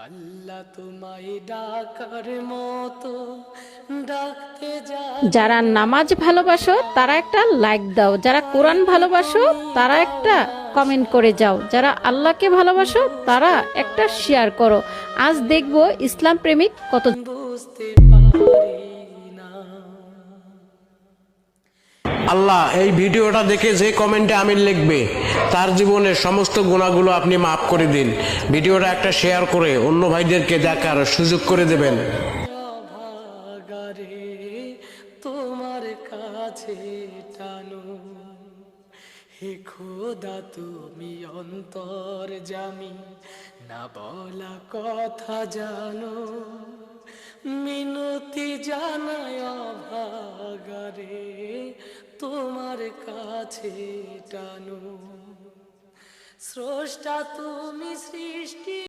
আল্লাহ তোমায় ডাকার মতো ডাকতে যা। যারা নামাজ ভালোবাসো তারা একটা লাইক দাও, যারা কোরআন ভালোবাসো তারা একটা কমেন্ট করে যাও, যারা আল্লাহকে ভালোবাসো তারা একটা শেয়ার করো। আজ দেখবো ইসলাম প্রেমিক কত। বুঝতে পারি না। আল্লাহ এই ভিডিওটা দেখে যে কমেন্টে আমিন লিখবে তার জীবনের সমস্ত গুনাহগুলো আপনি মাফ করে দিন। ভিডিওটা একটা শেয়ার করে অন্য ভাইদেরকে দেখার সুযোগ করে দেবেন। ভাগারে তোমার কাছে টানো, হে খোদা তুমি অন্তর জামি, না বলা কথা জানো, মিনতি জানায় ভাগারে তোমার কাছে টানো। স্রষ্টা তুমি সৃষ্টি